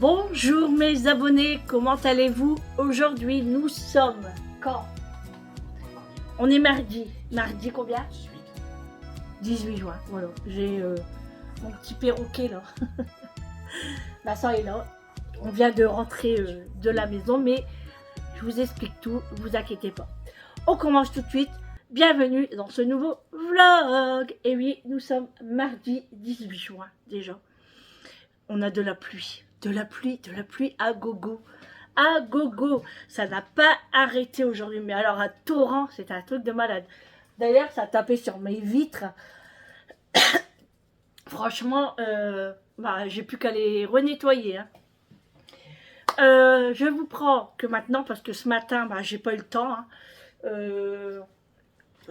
Bonjour mes abonnés, comment allez-vous? Aujourd'hui nous sommes quand? On est mardi. Mardi combien? 18 juin, voilà. J'ai mon petit perroquet là. Vincent est là. On vient de rentrer de la maison, mais je vous explique tout, vous inquiétez pas. On commence tout de suite. Bienvenue dans ce nouveau vlog. Et oui, nous sommes mardi 18 juin déjà. On a de la pluie. De la pluie à gogo. À gogo. Ça n'a pas arrêté aujourd'hui. Mais alors, un torrent, c'est un truc de malade. D'ailleurs, ça a tapé sur mes vitres. Franchement, j'ai plus qu'à les renettoyer. Hein. Je vous prends que maintenant, parce que ce matin, j'ai pas eu le temps. Hein.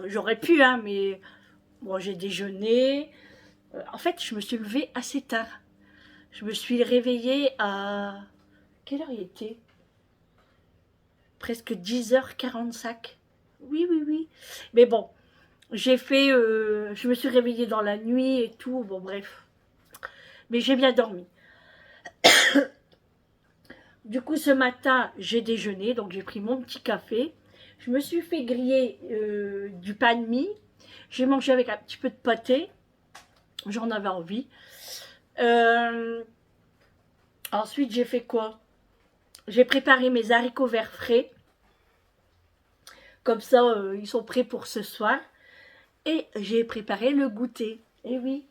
J'aurais pu, hein, mais bon, j'ai déjeuné. En fait, je me suis levée assez tard. Je me suis réveillée à... Quelle heure il était? Presque 10h45. Oui. Mais bon, j'ai fait... je me suis réveillée dans la nuit et tout. Bon, bref. Mais j'ai bien dormi. Du coup, ce matin, j'ai déjeuné. Donc, j'ai pris mon petit café. Je me suis fait griller du pain de mie. J'ai mangé avec un petit peu de pâté. J'en avais envie. Ensuite, j'ai fait quoi? J'ai préparé mes haricots verts frais. Comme ça, ils sont prêts pour ce soir. Et j'ai préparé le goûter. Eh oui.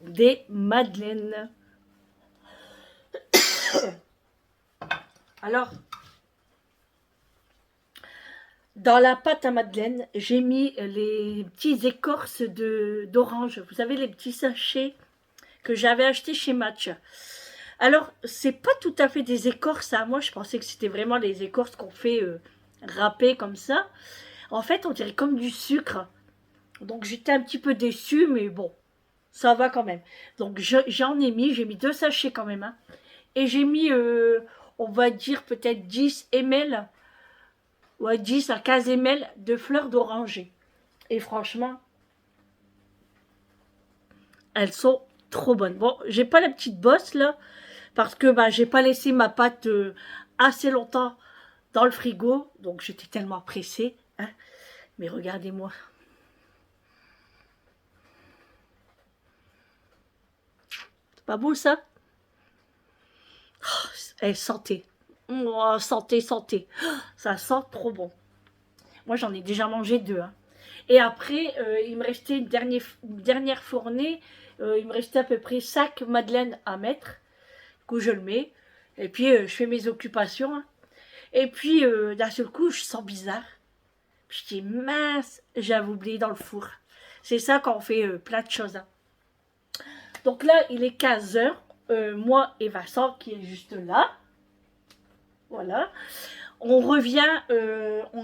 Des madeleines. Alors, dans la pâte à madeleine, j'ai mis les petites écorces d'orange. Vous savez, les petits sachets que j'avais achetés chez Match. Alors, c'est pas tout à fait des écorces, hein. Moi, je pensais que c'était vraiment les écorces qu'on fait râper comme ça. En fait, on dirait comme du sucre. Donc, j'étais un petit peu déçue, mais bon, ça va quand même. Donc, j'en ai mis 2 sachets quand même. Hein. Et j'ai mis, on va dire peut-être 10 ml, ouais, 10 à 15 ml de fleurs d'oranger. Et franchement, elles sont trop bonnes. Bon, j'ai pas la petite bosse là, parce que j'ai pas laissé ma pâte assez longtemps dans le frigo, donc j'étais tellement pressée. Hein. Mais regardez-moi. C'est pas beau ça? Oh, santé. Oh, santé. Ça sent trop bon. Moi, j'en ai déjà mangé 2. Hein. Et après, il me restait une dernière fournée. Il me restait à peu près 5 madeleines à mettre. Du coup, je le mets. Et puis, je fais mes occupations. Hein. Et puis, d'un seul coup, je sens bizarre. Puis, je dis, mince, j'avais oublié dans le four. C'est ça quand on fait plein de choses. Hein. Donc là, il est 15h. Moi et Vincent, qui est juste là. Voilà. On revient,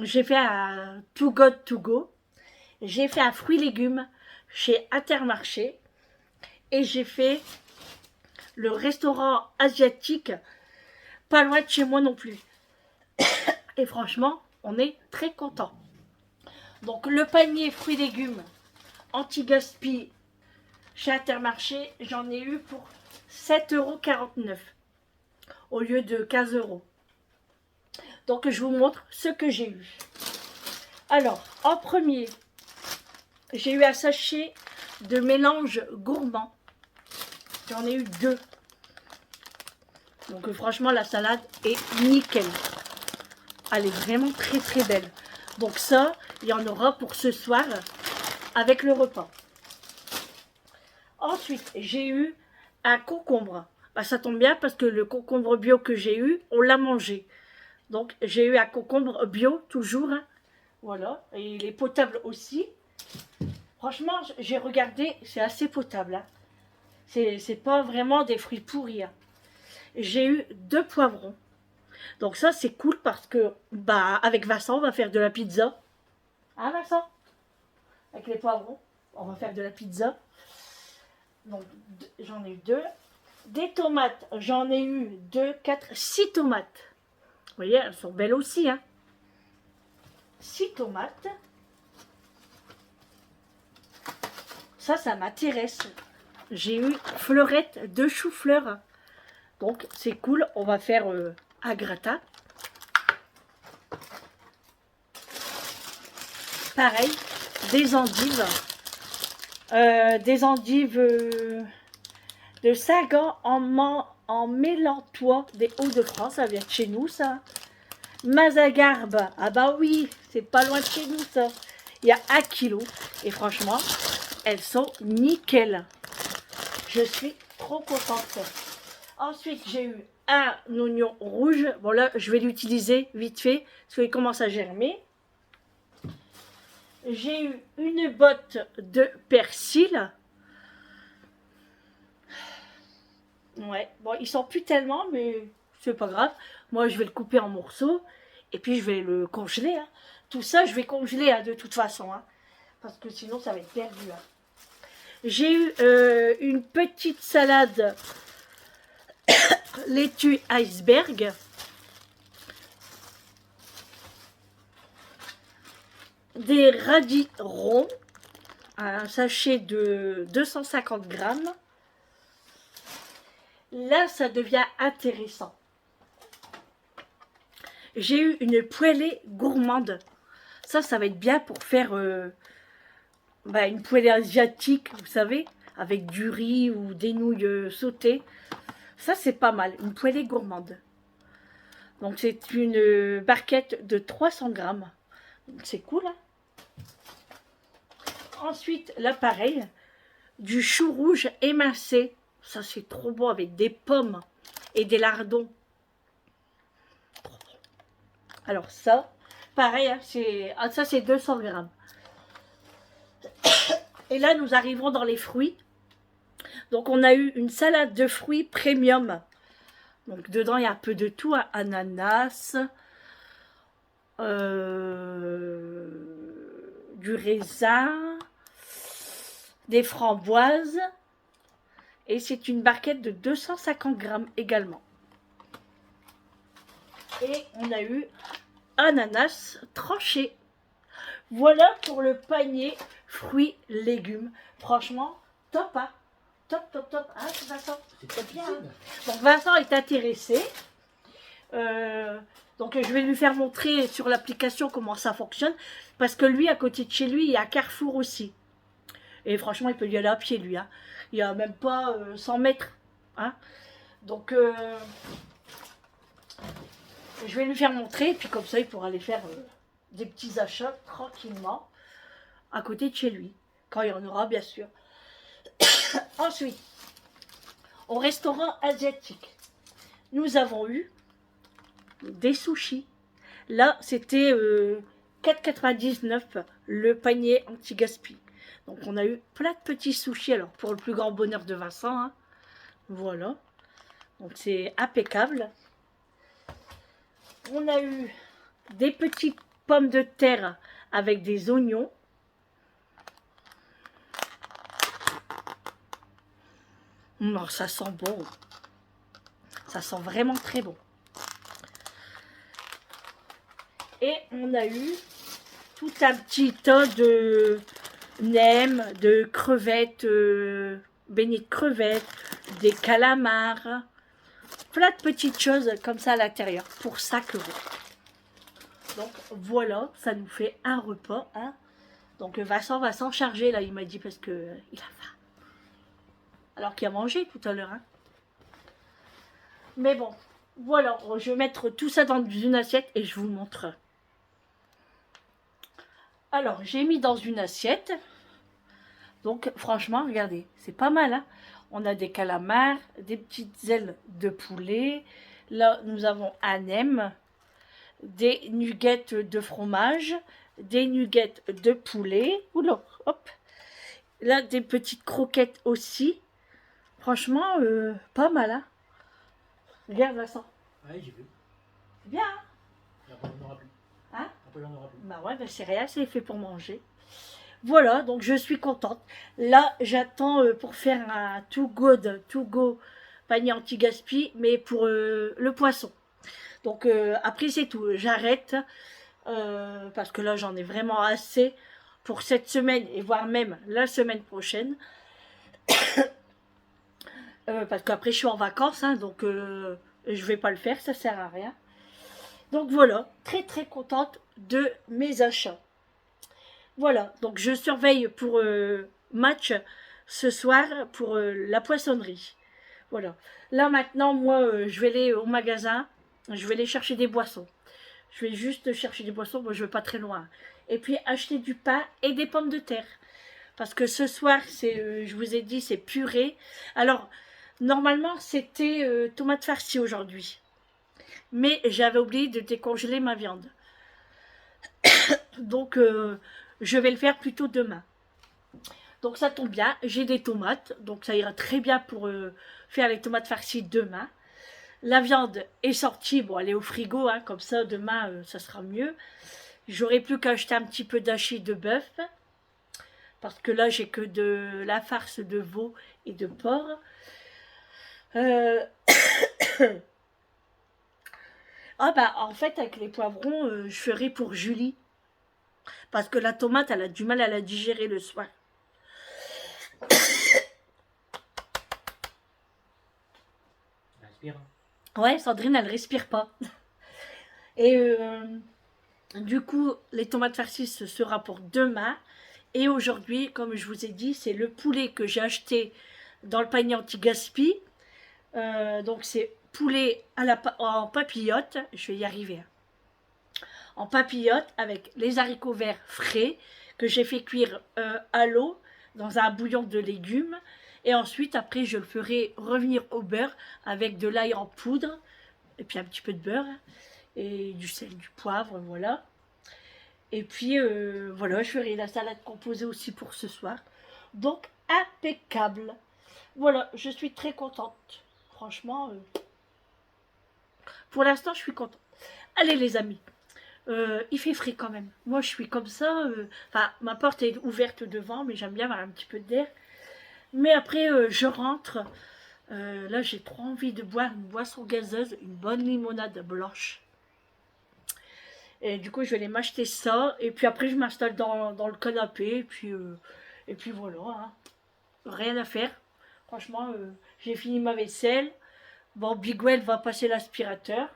j'ai fait un Too Good To Go. J'ai fait un fruits légumes chez Intermarché. Et j'ai fait le restaurant asiatique pas loin de chez moi non plus. Et franchement, on est très content. Donc le panier fruits légumes anti-gaspi chez Intermarché, j'en ai eu pour 7,49 € au lieu de 15 €. Donc je vous montre ce que j'ai eu. Alors, en premier, j'ai eu un sachet de mélange gourmand. J'en ai eu 2. Donc franchement, la salade est nickel. Elle est vraiment très belle. Donc ça, il y en aura pour ce soir avec le repas. Ensuite, j'ai eu un concombre. Ça tombe bien parce que le concombre bio que j'ai eu, on l'a mangé. Donc j'ai eu un concombre bio toujours. Hein. Voilà. Et il est potable aussi. Franchement, j'ai regardé, c'est assez potable. Hein. C'est pas vraiment des fruits pourris. Hein. J'ai eu 2 poivrons. Donc ça, c'est cool parce que, avec Vincent, on va faire de la pizza. Hein, Vincent? Avec les poivrons, on va faire de la pizza. Donc, j'en ai eu 2. Des tomates, j'en ai eu 2, 4, 6 tomates. Vous voyez, elles sont belles aussi. Hein. 6 tomates. ça m'intéresse. J'ai eu fleurette de chou-fleur. Donc, c'est cool. On va faire un gratin. Pareil, des endives. Des endives de Sagan en Mélantois des Hauts-de-France. Ça vient de chez nous, ça. Mazagarbe. Ah bah oui, c'est pas loin de chez nous, ça. Il y a 1 kilo. Et franchement, elles sont nickel. Je suis trop contente. Ensuite, j'ai eu un oignon rouge. Bon là, je vais l'utiliser vite fait parce qu'il commence à germer. J'ai eu une botte de persil. Ouais, bon, ils sont plus tellement, mais c'est pas grave. Moi, je vais le couper en morceaux et puis je vais le congeler. Hein. Tout ça, je vais congeler hein, de toute façon, hein, parce que sinon, ça va être perdu. Hein. J'ai eu une petite salade laitue iceberg. Des radis ronds, un sachet de 250 grammes. Là, ça devient intéressant. J'ai eu une poêlée gourmande. Ça va être bien pour faire une poêlée asiatique, vous savez, avec du riz ou des nouilles sautées. Ça, c'est pas mal, une poêlée gourmande. Donc, c'est une barquette de 300 grammes. C'est cool, hein. Ensuite, là, pareil, du chou rouge émincé. Ça, c'est trop bon avec des pommes et des lardons. Alors ça, pareil, hein, ça c'est 200 grammes. Et là, nous arrivons dans les fruits. Donc, on a eu une salade de fruits premium. Donc, dedans, il y a un peu de tout. Hein, ananas, du raisin, des framboises. Et c'est une barquette de 250 grammes également. Et on a eu ananas tranché. Voilà pour le panier fruits, légumes. Franchement, top, hein. Top, top, top. Hein, Vincent? C'est bien. Hein. Donc, Vincent est intéressé. Donc, je vais lui faire montrer sur l'application comment ça fonctionne. Parce que lui, à côté de chez lui, il y a Carrefour aussi. Et franchement, il peut y aller à pied, lui. Hein. Il n'y a même pas 100 mètres. Hein. Donc, je vais lui faire montrer. Et puis, comme ça, il pourra aller faire des petits achats tranquillement à côté de chez lui. Quand il y en aura, bien sûr. Ensuite, au restaurant asiatique, nous avons eu des sushis. Là, c'était 4,99 le panier anti-gaspi. Donc, on a eu plein de petits sushis. Alors, pour le plus grand bonheur de Vincent, hein. Voilà. Donc, c'est impeccable. On a eu des petites pommes de terre avec des oignons. Oh, ça sent bon. Ça sent vraiment très bon. Et on a eu tout un petit tas de nems, de crevettes, beignets de crevettes, des calamars. Plein de petites choses comme ça à l'intérieur pour 5 €. Donc voilà, ça nous fait un repas. Hein. Donc Vincent va s'en charger là, il m'a dit parce que il a faim. Alors qu'il a mangé tout à l'heure. Hein. Mais bon, voilà, je vais mettre tout ça dans une assiette et je vous montre. Alors, j'ai mis dans une assiette. Donc, franchement, regardez, c'est pas mal. Hein. On a des calamars, des petites ailes de poulet. Là, nous avons un nem, des nuggets de fromage, des nuggets de poulet. Oula, hop. Là, des petites croquettes aussi. Franchement, pas mal. Hein. Regarde, Vincent. Ouais, j'ai vu. C'est bien. Hein. Après, on n'aura plus. Hein? Après, on n'aura plus. Bah ouais, bah c'est rien, c'est fait pour manger. Voilà, donc je suis contente. Là, j'attends pour faire un to go panier anti-gaspi, mais pour le poisson. Donc après, c'est tout. J'arrête parce que là, j'en ai vraiment assez. pour cette semaine et voire même la semaine prochaine. Parce qu'après je suis en vacances, hein, donc je vais pas le faire, ça sert à rien. Donc voilà, très très contente de mes achats. Voilà, donc je surveille pour match ce soir pour la poissonnerie. Voilà. Là maintenant, moi, je vais aller au magasin, je vais aller chercher des boissons. Je vais juste chercher des boissons, moi je vais pas très loin. Et puis acheter du pain et des pommes de terre. Parce que ce soir, je vous ai dit, c'est purée. Alors, normalement, c'était tomate farcie aujourd'hui. Mais j'avais oublié de décongeler ma viande. Donc, je vais le faire plutôt demain. Donc, ça tombe bien. J'ai des tomates. Donc, ça ira très bien pour faire les tomates farcies demain. La viande est sortie. Bon, elle est au frigo. Hein, comme ça, demain, ça sera mieux. J'aurai plus qu'à acheter un petit peu d'hachis de bœuf. Parce que là, j'ai que de la farce de veau et de porc. Ah bah, en fait, avec les poivrons, je ferai pour Julie. Parce que la tomate, elle a du mal à la digérer le soir. Respire. Ouais, Sandrine, elle respire pas. Et du coup, les tomates farcies, ce sera pour demain. Et aujourd'hui, comme je vous ai dit, c'est le poulet que j'ai acheté dans le panier anti-gaspi. Donc c'est poulet en papillote. Je vais y arriver. En papillote avec les haricots verts frais que j'ai fait cuire à l'eau dans un bouillon de légumes. Et ensuite, après, je le ferai revenir au beurre avec de l'ail en poudre et puis un petit peu de beurre et du sel, du poivre, voilà. Et puis, voilà, je ferai la salade composée aussi pour ce soir. Donc, impeccable. Voilà, je suis très contente. Franchement, pour l'instant, je suis contente. Allez, les amis. Il fait frais quand même. Moi, je suis comme ça. Enfin, ma porte est ouverte devant, mais j'aime bien avoir un petit peu d'air. Mais après, je rentre. Là, j'ai trop envie de boire une boisson gazeuse, une bonne limonade blanche. Et du coup, je vais aller m'acheter ça. Et puis après, je m'installe dans le canapé. Et puis voilà. Hein. Rien à faire. Franchement, j'ai fini ma vaisselle. Bon, Bigwell va passer l'aspirateur.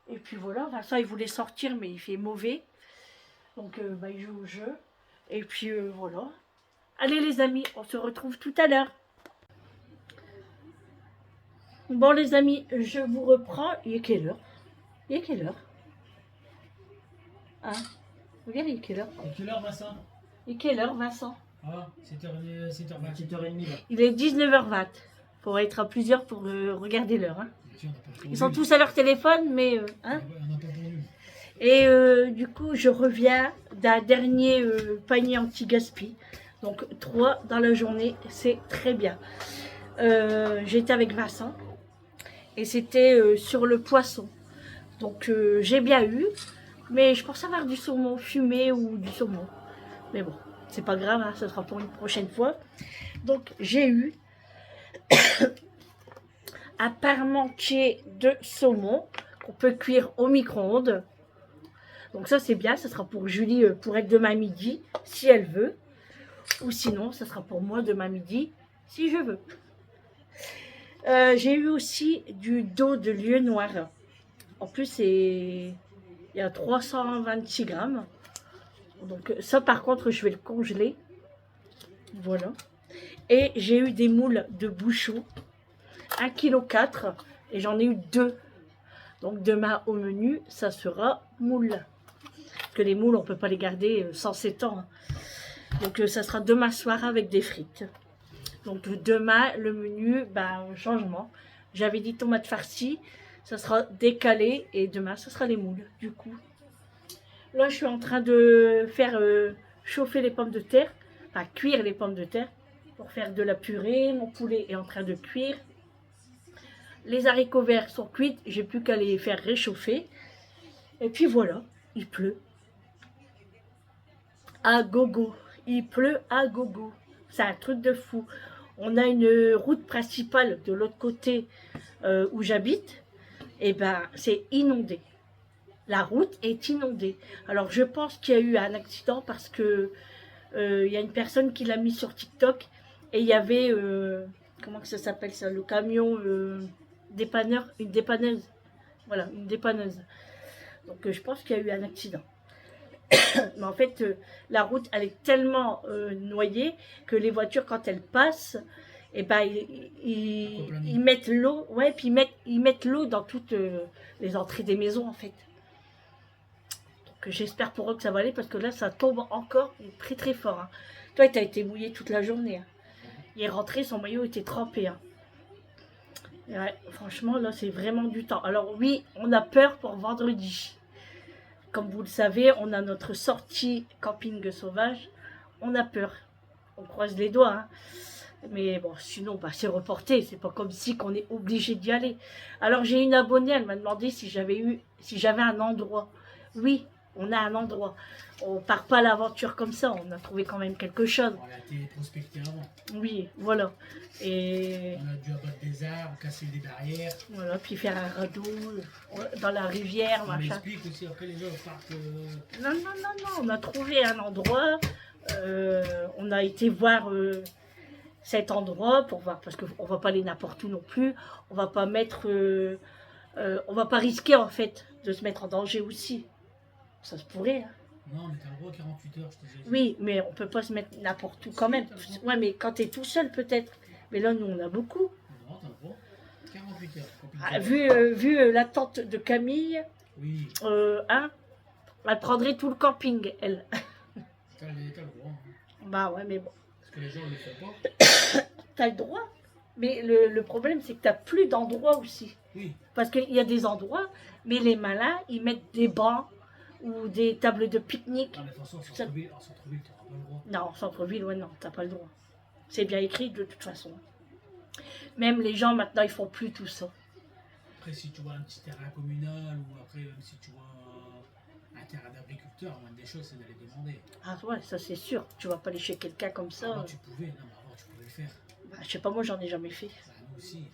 Et puis voilà. Vincent, il voulait sortir, mais il fait mauvais. Donc, bah, il joue au jeu. Et puis voilà. Allez, les amis, on se retrouve tout à l'heure. Bon, les amis, je vous reprends. Il est quelle heure? Il est quelle heure? Hein? Regarde, il est quelle heure? Et quelle heure, Vincent? Il est quelle heure, Vincent? Ah, 7h20, 7h30 là. Il est 19h20. Faut être à plusieurs pour regarder l'heure. Hein. Tiens, on n'a pas Ils sont tous à leur téléphone, mais... hein. On n'a pas pourvu. Et du coup, je reviens d'un dernier panier anti-gaspi. Donc, 3 dans la journée, c'est très bien. J'étais avec Vincent. Et c'était sur le poisson. Donc, j'ai bien eu. Mais je pense avoir du saumon fumé ou du saumon. Mais bon, c'est pas grave, hein, ça sera pour une prochaine fois. Donc, j'ai eu un parmentier de saumon qu'on peut cuire au micro-ondes. Donc ça, c'est bien, ça sera pour Julie pour être demain midi, si elle veut. Ou sinon, ça sera pour moi demain midi, si je veux. J'ai eu aussi du dos de lieu noir. En plus, il y a 326 grammes. Donc ça, par contre, je vais le congeler. Voilà. Et j'ai eu des moules de bouchon, 1,4 kg. Et j'en ai eu 2. Donc demain, au menu, ça sera moules. Parce que les moules, on ne peut pas les garder sans 7 ans. Donc ça sera demain soir avec des frites. Donc demain, le menu, changement. J'avais dit tomate farcie, ça sera décalé et demain, ça sera les moules, du coup. Là, je suis en train de faire chauffer les pommes de terre, enfin cuire les pommes de terre pour faire de la purée. Mon poulet est en train de cuire. Les haricots verts sont cuits, j'ai plus qu'à les faire réchauffer. Et puis voilà, il pleut. À gogo, il pleut à gogo. C'est un truc de fou. On a une route principale de l'autre côté où j'habite. Et c'est inondé. La route est inondée. Alors je pense qu'il y a eu un accident parce que Il y a une personne qui l'a mis sur TikTok et il y avait, comment que ça s'appelle ça, le camion dépanneur, une dépanneuse. Voilà, une dépanneuse. Donc je pense qu'il y a eu un accident. Mais en fait, la route, elle est tellement noyée que les voitures, quand elles passent, et ben, ils mettent l'eau, ouais, puis ils mettent l'eau dans toutes les entrées des maisons, en fait. Donc j'espère pour eux que ça va aller, parce que là, ça tombe encore très très fort. Hein. Toi, tu as été mouillé toute la journée. Hein. Il est rentré, son maillot était trempé. Hein. Ouais, franchement, là, c'est vraiment du temps. Alors oui, on a peur pour vendredi. Comme vous le savez, on a notre sortie camping sauvage. On a peur. On croise les doigts. Hein. Mais bon, sinon, bah, c'est reporté. C'est pas comme si qu'on est obligé d'y aller. Alors, j'ai une abonnée, elle m'a demandé si j'avais un endroit. Oui, on a un endroit. On part pas à l'aventure comme ça. On a trouvé quand même quelque chose. On a été prospecté avant. Oui, voilà. Et on a dû abattre des arbres, casser des barrières. Voilà, puis faire un radeau dans la rivière, On machin. m'explique aussi, après les gens partent... Non, on a trouvé un endroit. On a été voir cet endroit pour voir, parce qu'on va pas aller n'importe où non plus. On va pas mettre... on va pas risquer, en fait, de se mettre en danger aussi. Ça se pourrait, hein. Non, mais t'as le droit à 48 heures, je te dis. Oui, mais on peut pas se mettre n'importe où quand même. Ouais, mais quand t'es tout seul, peut-être. Mais là, nous, on a beaucoup. Non, t'as le droit. 48 heures. Ah, vu l'attente de Camille, oui. Hein, elle prendrait tout le camping, elle. T'as le droit. Hein. Bah ouais, mais bon. Parce que les gens ne le font pas. T'as le droit. Mais le problème, c'est que t'as plus d'endroits aussi. Oui. Parce qu'il y a des endroits, mais les malins, ils mettent des bancs ou des tables de pique-nique. Non, mais de toute façon, en centre-ville, t'auras pas le droit. Non, en centre-ville, ouais, non, t'as pas le droit. C'est bien écrit de toute façon. Même les gens, maintenant, ils font plus tout ça. Après, si tu vois un petit terrain communal ou après, même si tu vois un terrain d'agriculteur, la moindre des choses, c'est d'aller demander. Ah ouais, ça c'est sûr. Tu vas pas aller chez quelqu'un comme ça. Avant, tu pouvais. Non, mais avant, tu pouvais le faire. Bah, je sais pas, moi, j'en ai jamais fait. Bah, nous aussi.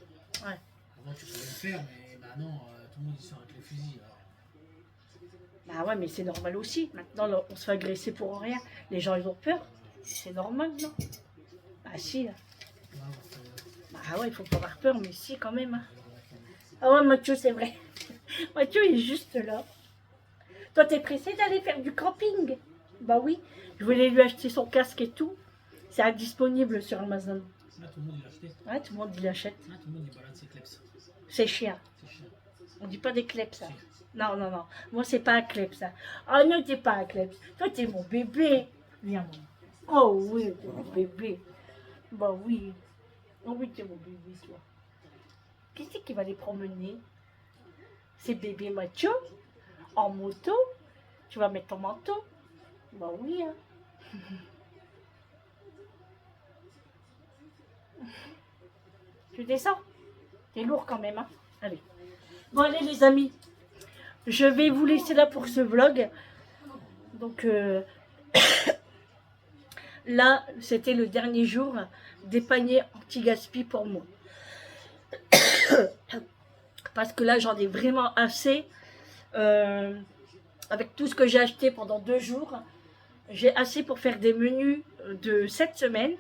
Ouais. Avant, tu pouvais le faire, mais maintenant, tout le monde, il sort avec le fusil. Alors. Bah ouais, mais c'est normal aussi. Maintenant, là, on se fait agresser pour rien. Les gens, ils ont peur. C'est normal, non? Bah si. Là. Bah ouais, il faut pas avoir peur, mais si, quand même. Hein. Ah ouais, Mathieu, c'est vrai. Mathieu est juste là. Toi, t'es pressé d'aller faire du camping? Bah oui. Je voulais lui acheter son casque et tout. C'est indisponible sur Amazon. Là, tout le monde, il l'achète. Ouais, tout le monde, il l'achète. Là, tout le monde, il balade ses kleps. C'est chien. C'est chiant. On dit pas des kleps, ça. Si. Non. Moi, c'est pas un klep, ça. Oh non, t'es pas un klep. Toi, t'es mon bébé. Viens, maman. Oh oui, t'es mon bébé. Bah oui. Oh oui, t'es mon bébé, toi. Qui c'est qui va les promener? C'est bébé Mathieu. En moto. Tu vas mettre ton manteau. Bah oui, hein. Tu descends? T'es lourd quand même, hein. Allez. Bon, allez, les amis. Je vais vous laisser là pour ce vlog. Donc, là, c'était le dernier jour des paniers anti-gaspi pour moi. Parce que là, j'en ai vraiment assez. Avec tout ce que j'ai acheté pendant 2 jours, j'ai assez pour faire des menus de cette semaine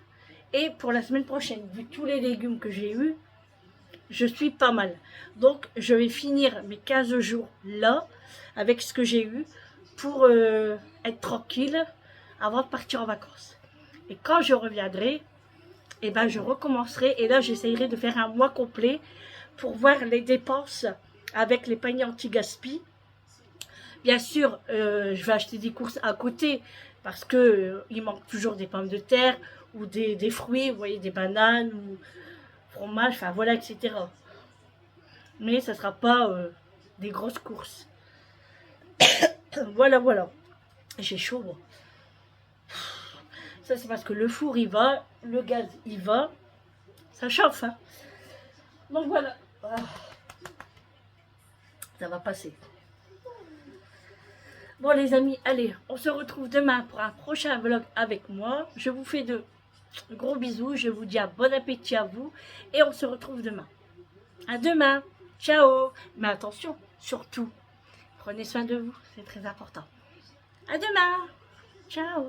et pour la semaine prochaine. Vu tous les légumes que j'ai eus, je suis pas mal. Donc, je vais finir mes 15 jours là, avec ce que j'ai eu, pour être tranquille avant de partir en vacances. Et quand je reviendrai, eh ben, je recommencerai. Et là, j'essayerai de faire un mois complet pour voir les dépenses avec les paniers anti-gaspi. Bien sûr, je vais acheter des courses à côté parce que il manque toujours des pommes de terre ou des fruits, vous voyez, des bananes ou fromage, enfin voilà, etc. Mais ça ne sera pas des grosses courses. Voilà. J'ai chaud, moi. Ça, c'est parce que le four, il va, le gaz, il va. Ça chauffe, hein. Donc voilà. Ça va passer. Bon les amis, allez, on se retrouve demain pour un prochain vlog avec moi. Je vous fais de gros bisous, je vous dis un bon appétit à vous et on se retrouve demain. À demain, ciao. Mais attention, surtout, prenez soin de vous, c'est très important. À demain, ciao.